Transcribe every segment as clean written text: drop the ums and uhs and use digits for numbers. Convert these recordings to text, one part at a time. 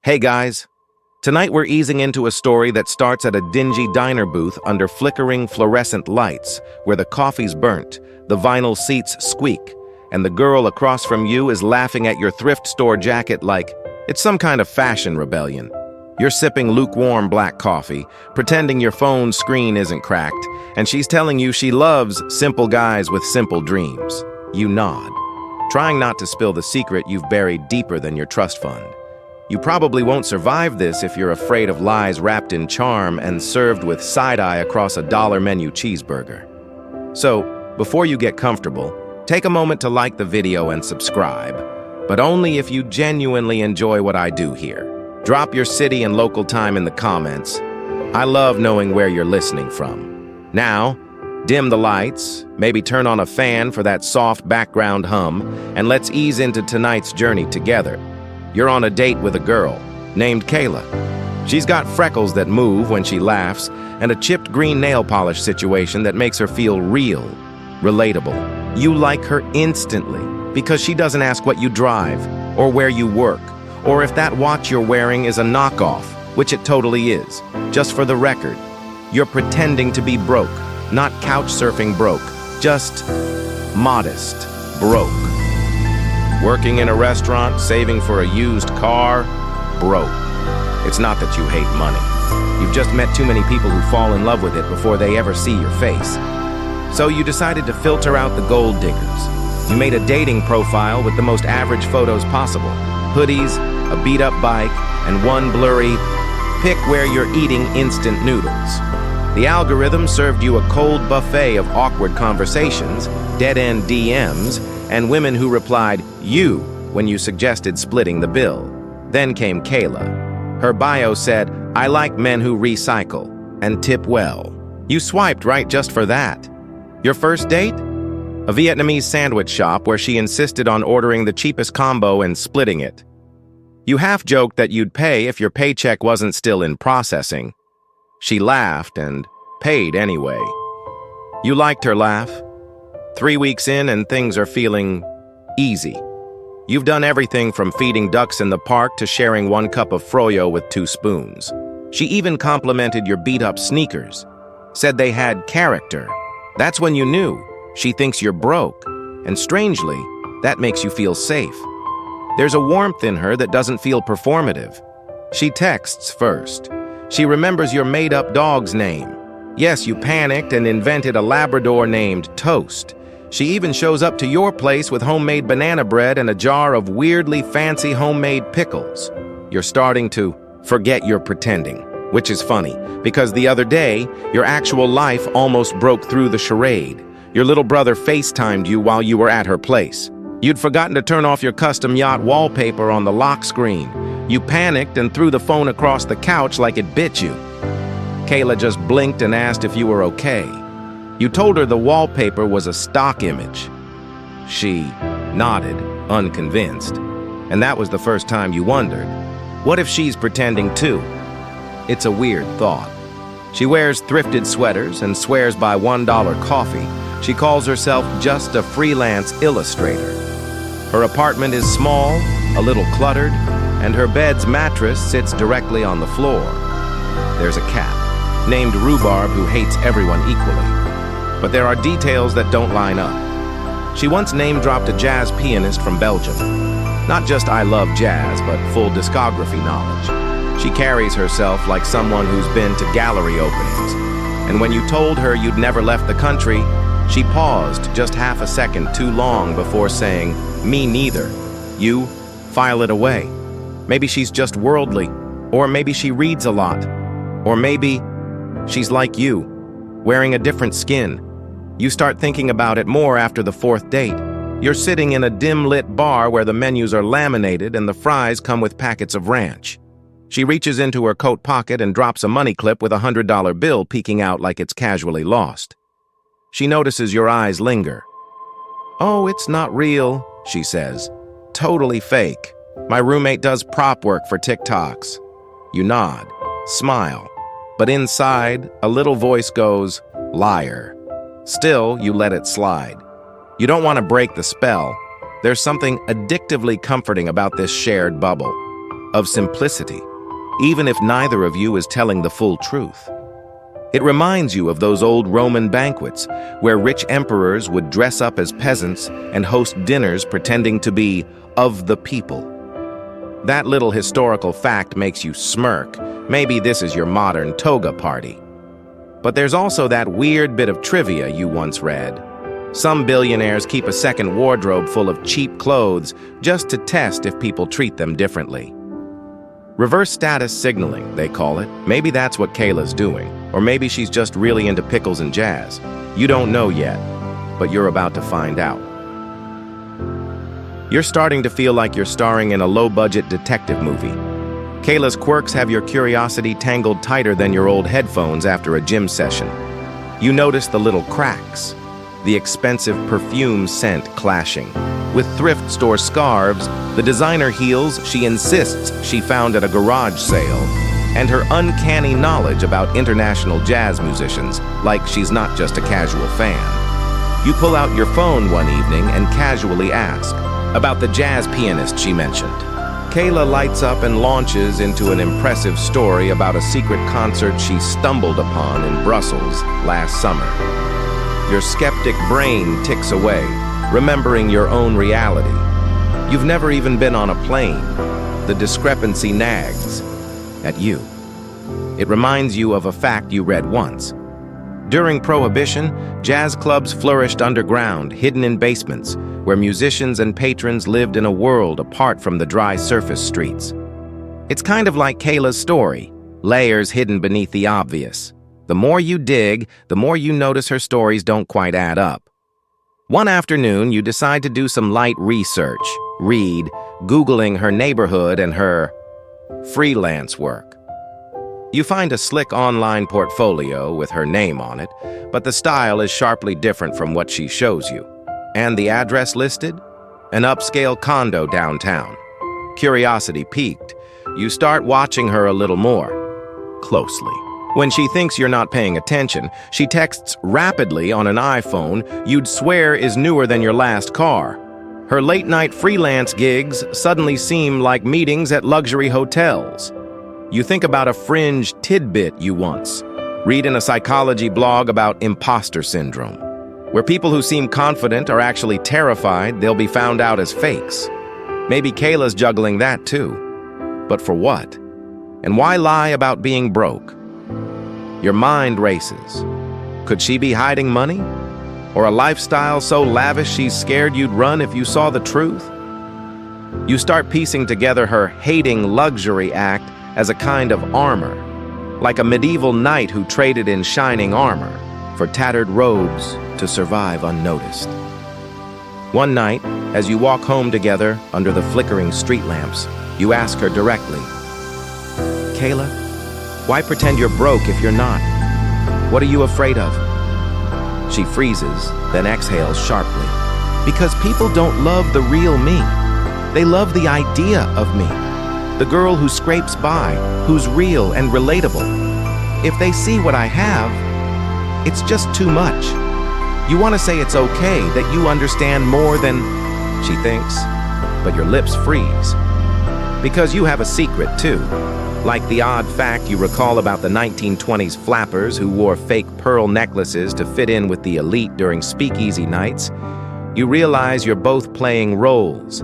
Hey guys, tonight we're easing into a story that starts at a dingy diner booth under flickering fluorescent lights where the coffee's burnt, the vinyl seats squeak, and the girl across from you is laughing at your thrift store jacket like it's some kind of fashion rebellion. You're sipping lukewarm black coffee, pretending your phone's screen isn't cracked, and she's telling you she loves simple guys with simple dreams. You nod, trying not to spill the secret you've buried deeper than your trust fund. You probably won't survive this if you're afraid of lies wrapped in charm and served with side-eye across a dollar menu cheeseburger. So, before you get comfortable, take a moment to like the video and subscribe, but only if you genuinely enjoy what I do here. Drop your city and local time in the comments. I love knowing where you're listening from. Now, dim the lights, maybe turn on a fan for that soft background hum, and let's ease into tonight's journey together. You're on a date with a girl named Kayla. She's got freckles that move when she laughs and a chipped green nail polish situation that makes her feel real, relatable. You like her instantly because she doesn't ask what you drive or where you work or if that watch you're wearing is a knockoff, which it totally is. Just for the record, you're pretending to be broke, not couch surfing broke, just modest broke. Working in a restaurant, saving for a used car, broke. It's not that you hate money. You've just met too many people who fall in love with it before they ever see your face. So you decided to filter out the gold diggers. You made a dating profile with the most average photos possible. Hoodies, a beat-up bike, and one blurry, pick where you're eating instant noodles. The algorithm served you a cold buffet of awkward conversations, dead-end DMs, and women who replied, "you," when you suggested splitting the bill. Then came Kayla. Her bio said, "I like men who recycle and tip well." You swiped right just for that. Your first date? A Vietnamese sandwich shop where she insisted on ordering the cheapest combo and splitting it. You half-joked that you'd pay if your paycheck wasn't still in processing. She laughed and paid anyway. You liked her laugh. 3 weeks in and things are feeling easy. You've done everything from feeding ducks in the park to sharing 1 cup of froyo with 2 spoons. She even complimented your beat-up sneakers, said they had character. That's when you knew she thinks you're broke, and strangely, that makes you feel safe. There's a warmth in her that doesn't feel performative. She texts first. She remembers your made-up dog's name. Yes, you panicked and invented a Labrador named Toast. She even shows up to your place with homemade banana bread and a jar of weirdly fancy homemade pickles. You're starting to forget you're pretending, which is funny, because the other day, your actual life almost broke through the charade. Your little brother FaceTimed you while you were at her place. You'd forgotten to turn off your custom yacht wallpaper on the lock screen. You panicked and threw the phone across the couch like it bit you. Kayla just blinked and asked if you were okay. You told her the wallpaper was a stock image. She nodded, unconvinced. And that was the first time you wondered, what if she's pretending too? It's a weird thought. She wears thrifted sweaters and swears by $1 coffee. She calls herself just a freelance illustrator. Her apartment is small, a little cluttered, and her bed's mattress sits directly on the floor. There's a cat named Rhubarb who hates everyone equally. But there are details that don't line up. She once name-dropped a jazz pianist from Belgium. Not just I love jazz, but full discography knowledge. She carries herself like someone who's been to gallery openings. And when you told her you'd never left the country, she paused just half a second too long before saying, "Me neither." You file it away. Maybe she's just worldly, or maybe she reads a lot, or maybe she's like you, wearing a different skin. You start thinking about it more after the 4th date. You're sitting in a dim-lit bar where the menus are laminated and the fries come with packets of ranch. She reaches into her coat pocket and drops a money clip with a $100 bill peeking out like it's casually lost. She notices your eyes linger. "Oh, it's not real," she says. "Totally fake. My roommate does prop work for TikToks." You nod, smile, but inside, a little voice goes, "Liar." Still, you let it slide. You don't want to break the spell. There's something addictively comforting about this shared bubble. of simplicity, even if neither of you is telling the full truth. It reminds you of those old Roman banquets where rich emperors would dress up as peasants and host dinners pretending to be of the people. That little historical fact makes you smirk. Maybe this is your modern toga party. But there's also that weird bit of trivia you once read. Some billionaires keep a second wardrobe full of cheap clothes just to test if people treat them differently. Reverse status signaling, they call it. Maybe that's what Kayla's doing. Or maybe she's just really into pickles and jazz. You don't know yet, but you're about to find out. You're starting to feel like you're starring in a low-budget detective movie. Kayla's quirks have your curiosity tangled tighter than your old headphones after a gym session. You notice the little cracks, the expensive perfume scent clashing. With thrift store scarves, the designer heels she insists she found at a garage sale, and her uncanny knowledge about international jazz musicians, like she's not just a casual fan. You pull out your phone one evening and casually ask about the jazz pianist she mentioned. Kayla lights up and launches into an impressive story about a secret concert she stumbled upon in Brussels last summer. Your skeptic brain ticks away, remembering your own reality. You've never even been on a plane. The discrepancy nags at you. It reminds you of a fact you read once. During Prohibition, jazz clubs flourished underground, hidden in basements, where musicians and patrons lived in a world apart from the dry surface streets. It's kind of like Kayla's story, layers hidden beneath the obvious. The more you dig, the more you notice her stories don't quite add up. One afternoon, you decide to do some light research, Googling her neighborhood and her freelance work. You find a slick online portfolio with her name on it, but the style is sharply different from what she shows you. And the address listed? An upscale condo downtown. Curiosity piqued. You start watching her a little more closely. When she thinks you're not paying attention, she texts rapidly on an iPhone you'd swear is newer than your last car. Her late-night freelance gigs suddenly seem like meetings at luxury hotels. You think about a fringe tidbit you once read in a psychology blog about imposter syndrome, where people who seem confident are actually terrified they'll be found out as fakes. Maybe Kayla's juggling that too. But for what? And why lie about being broke? Your mind races. Could she be hiding money? Or a lifestyle so lavish she's scared you'd run if you saw the truth? You start piecing together her hating luxury act as a kind of armor, like a medieval knight who traded in shining armor for tattered robes to survive unnoticed. One night, as you walk home together under the flickering street lamps, you ask her directly, "Kayla, why pretend you're broke if you're not? What are you afraid of?" She freezes, then exhales sharply. "Because people don't love the real me. They love the idea of me. The girl who scrapes by, who's real and relatable. If they see what I have, it's just too much. You want to say it's okay, that you understand more than," she thinks, but your lips freeze. Because you have a secret too. Like the odd fact you recall about the 1920s flappers who wore fake pearl necklaces to fit in with the elite during speakeasy nights, you realize you're both playing roles.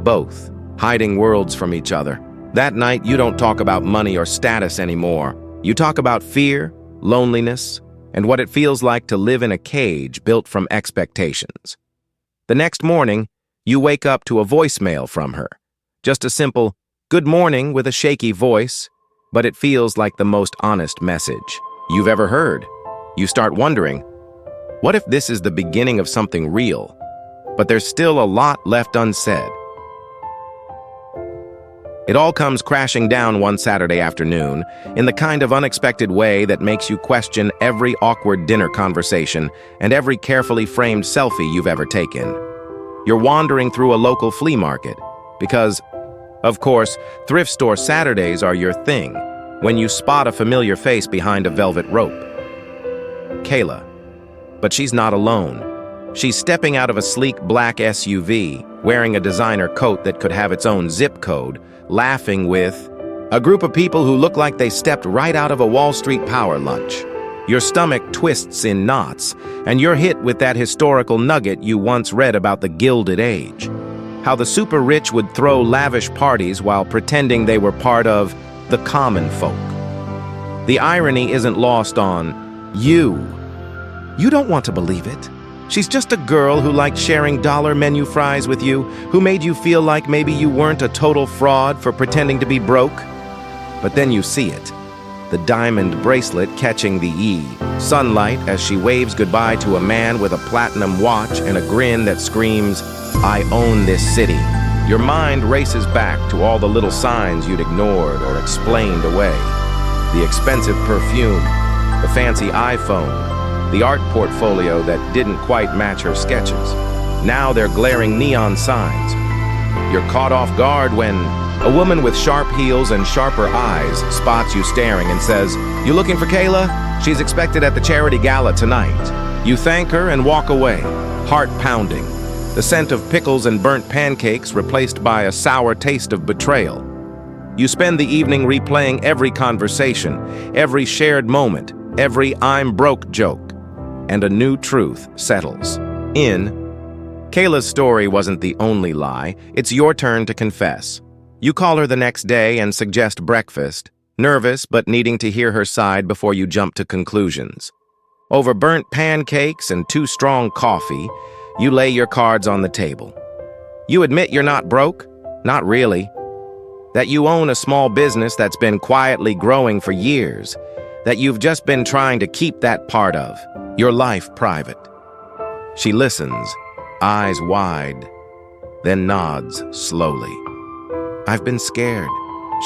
Both hiding worlds from each other. That night, you don't talk about money or status anymore. You talk about fear, loneliness, and what it feels like to live in a cage built from expectations. The next morning, you wake up to a voicemail from her. Just a simple, "Good morning" with a shaky voice, but it feels like the most honest message you've ever heard. You start wondering, what if this is the beginning of something real? But there's still a lot left unsaid. It all comes crashing down one Saturday afternoon in the kind of unexpected way that makes you question every awkward dinner conversation and every carefully framed selfie you've ever taken. You're wandering through a local flea market because, of course, thrift store Saturdays are your thing when you spot a familiar face behind a velvet rope. Kayla. But she's not alone. She's stepping out of a sleek black SUV, wearing a designer coat that could have its own zip code, laughing with a group of people who look like they stepped right out of a Wall Street power lunch. Your stomach twists in knots, and you're hit with that historical nugget you once read about the Gilded Age. How the super rich would throw lavish parties while pretending they were part of the common folk. The irony isn't lost on you. You don't want to believe it. She's just a girl who liked sharing dollar menu fries with you, who made you feel like maybe you weren't a total fraud for pretending to be broke. But then you see it. The diamond bracelet catching the E, sunlight as she waves goodbye to a man with a platinum watch and a grin that screams, "I own this city." Your mind races back to all the little signs you'd ignored or explained away. The expensive perfume, the fancy iPhone, the art portfolio that didn't quite match her sketches. Now they're glaring neon signs. You're caught off guard when a woman with sharp heels and sharper eyes spots you staring and says, "You looking for Kayla? She's expected at the charity gala tonight." You thank her and walk away, heart pounding, the scent of pickles and burnt pancakes replaced by a sour taste of betrayal. You spend the evening replaying every conversation, every shared moment, every "I'm broke" joke, and a new truth settles in. Kayla's story wasn't the only lie. It's your turn to confess. You call her the next day and suggest breakfast, nervous but needing to hear her side before you jump to conclusions. Over burnt pancakes and too strong coffee, you lay your cards on the table. You admit you're not broke? Not really. That you own a small business that's been quietly growing for years, that you've just been trying to keep that part of your life private. She listens, eyes wide, then nods slowly. "I've been scared,"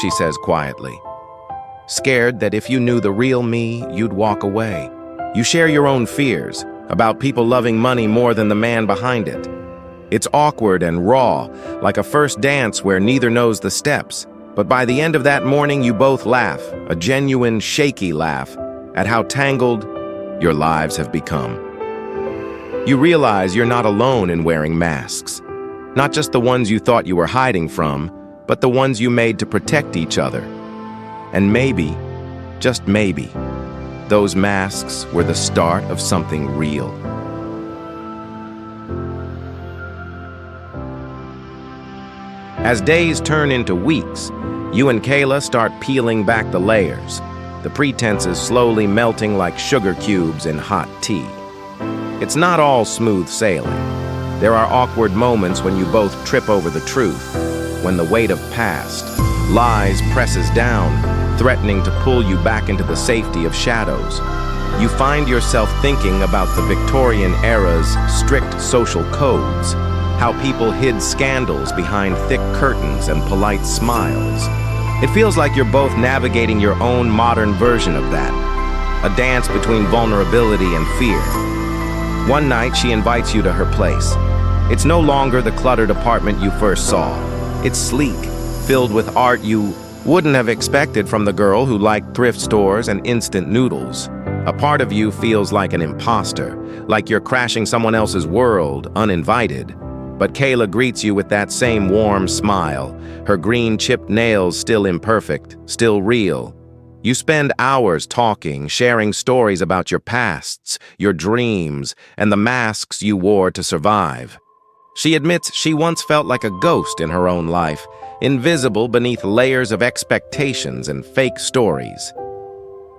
she says quietly. Scared that if you knew the real me, you'd walk away. You share your own fears about people loving money more than the man behind it. It's awkward and raw, like a first dance where neither knows the steps. But by the end of that morning, you both laugh, a genuine, shaky laugh, at how tangled your lives have become. You realize you're not alone in wearing masks. Not just the ones you thought you were hiding from, but the ones you made to protect each other. And maybe, just maybe, those masks were the start of something real. As days turn into weeks, you and Kayla start peeling back the layers, the pretenses slowly melting like sugar cubes in hot tea. It's not all smooth sailing. There are awkward moments when you both trip over the truth, when the weight of past lies presses down, threatening to pull you back into the safety of shadows. You find yourself thinking about the Victorian era's strict social codes, how people hid scandals behind thick curtains and polite smiles. It feels like you're both navigating your own modern version of that, a dance between vulnerability and fear. One night, she invites you to her place. It's no longer the cluttered apartment you first saw. It's sleek, filled with art you wouldn't have expected from the girl who liked thrift stores and instant noodles. A part of you feels like an imposter, like you're crashing someone else's world, uninvited. But Kayla greets you with that same warm smile, her green chipped nails still imperfect, still real. You spend hours talking, sharing stories about your pasts, your dreams, and the masks you wore to survive. She admits she once felt like a ghost in her own life, invisible beneath layers of expectations and fake stories.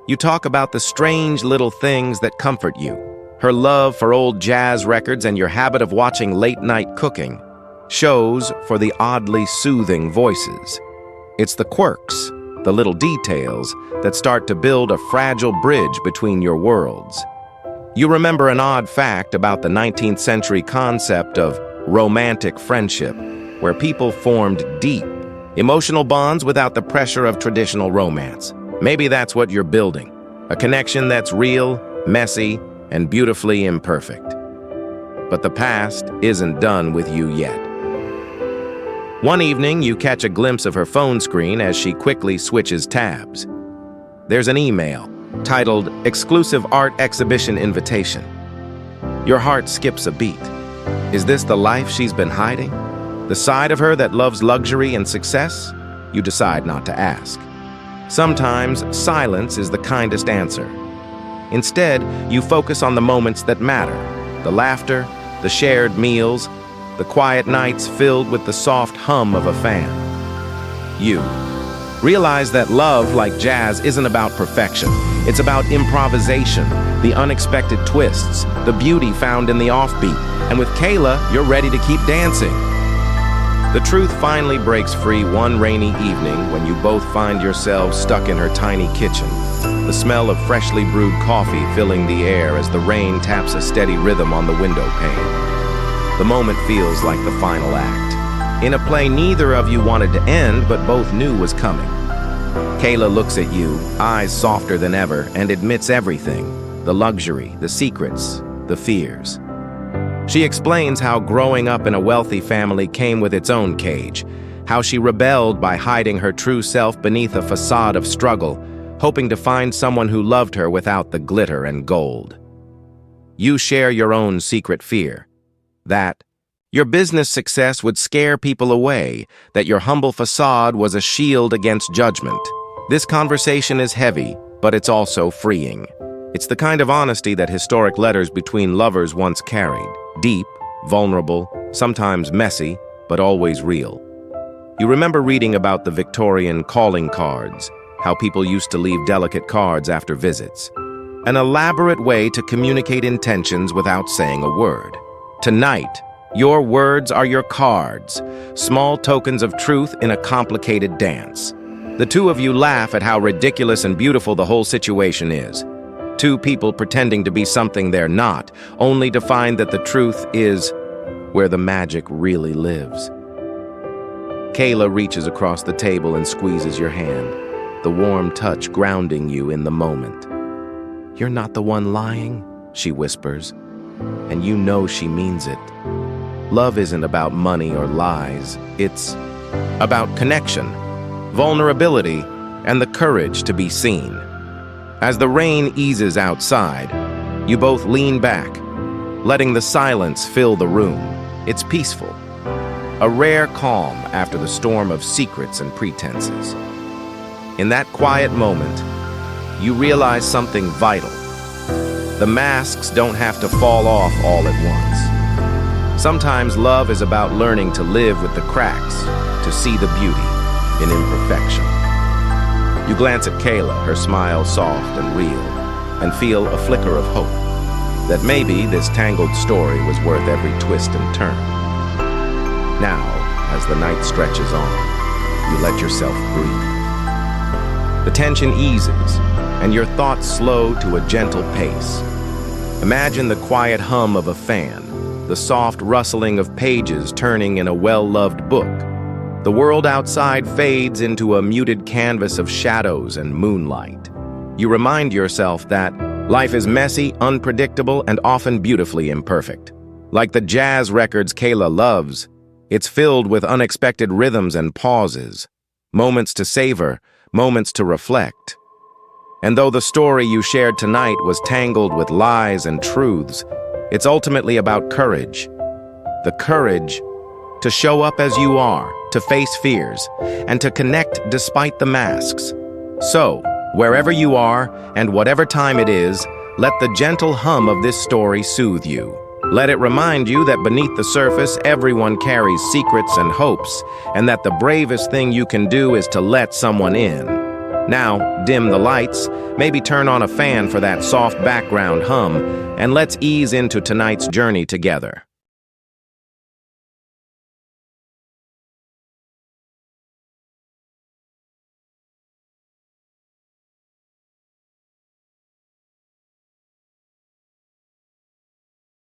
You talk about the strange little things that comfort you, her love for old jazz records and your habit of watching late-night cooking, shows for the oddly soothing voices. It's the quirks, the little details, that start to build a fragile bridge between your worlds. You remember an odd fact about the 19th century concept of romantic friendship, where people formed deep, emotional bonds without the pressure of traditional romance. Maybe that's what you're building, a connection that's real, messy, and beautifully imperfect. But the past isn't done with you yet. One evening, you catch a glimpse of her phone screen as she quickly switches tabs. There's an email titled "Exclusive Art Exhibition Invitation." Your heart skips a beat. Is this the life she's been hiding? The side of her that loves luxury and success? you decide not to ask. Sometimes silence is the kindest answer. Instead, you focus on the moments that matter, the laughter, the shared meals, the quiet nights filled with the soft hum of a fan. You realize that love, like jazz, isn't about perfection. It's about improvisation, the unexpected twists, the beauty found in the offbeat. And with Kayla, you're ready to keep dancing. The truth finally breaks free one rainy evening when you both find yourselves stuck in her tiny kitchen, the smell of freshly brewed coffee filling the air as the rain taps a steady rhythm on the window pane. The moment feels like the final act, in a play neither of you wanted to end but both knew was coming. Kayla looks at you, eyes softer than ever, and admits everything, the luxury, the secrets, the fears. She explains how growing up in a wealthy family came with its own cage, how she rebelled by hiding her true self beneath a facade of struggle, hoping to find someone who loved her without the glitter and gold. You share your own secret fear, that your business success would scare people away, that your humble facade was a shield against judgment. This conversation is heavy, but it's also freeing. It's the kind of honesty that historic letters between lovers once carried. Deep, vulnerable, sometimes messy, but always real. You remember reading about the Victorian calling cards, how people used to leave delicate cards after visits. An elaborate way to communicate intentions without saying a word. Tonight, your words are your cards, small tokens of truth in a complicated dance. The two of you laugh at how ridiculous and beautiful the whole situation is. Two people pretending to be something they're not, only to find that the truth is where the magic really lives. Kayla reaches across the table and squeezes your hand, the warm touch grounding you in the moment. "You're not the one lying," she whispers, and you know she means it. Love isn't about money or lies. It's about connection, vulnerability, and the courage to be seen. As the rain eases outside, you both lean back, letting the silence fill the room. It's peaceful, a rare calm after the storm of secrets and pretenses. In that quiet moment, you realize something vital. The masks don't have to fall off all at once. Sometimes love is about learning to live with the cracks, to see the beauty in imperfection. You glance at Kayla, her smile soft and real, and feel a flicker of hope that maybe this tangled story was worth every twist and turn. Now, as the night stretches on, you let yourself breathe. The tension eases, and your thoughts slow to a gentle pace. Imagine the quiet hum of a fan, the soft rustling of pages turning in a well-loved book. The world outside fades into a muted canvas of shadows and moonlight. You remind yourself that life is messy, unpredictable, and often beautifully imperfect. Like the jazz records Kayla loves, it's filled with unexpected rhythms and pauses, moments to savor, moments to reflect. And though the story you shared tonight was tangled with lies and truths, it's ultimately about courage. The courage to show up as you are, to face fears, and to connect despite the masks. So, wherever you are, and whatever time it is, let the gentle hum of this story soothe you. Let it remind you that beneath the surface, everyone carries secrets and hopes, and that the bravest thing you can do is to let someone in. Now, dim the lights, maybe turn on a fan for that soft background hum, and let's ease into tonight's journey together.